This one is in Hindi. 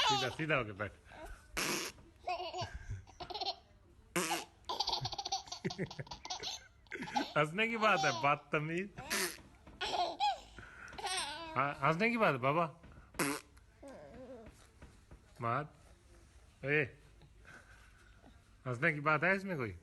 सीधा सीधा होके बैठ। हंसने की बात है, बदतमीज। हंसने की बात है बाबा। मात ए, हंसने की बात है इसमें कोई?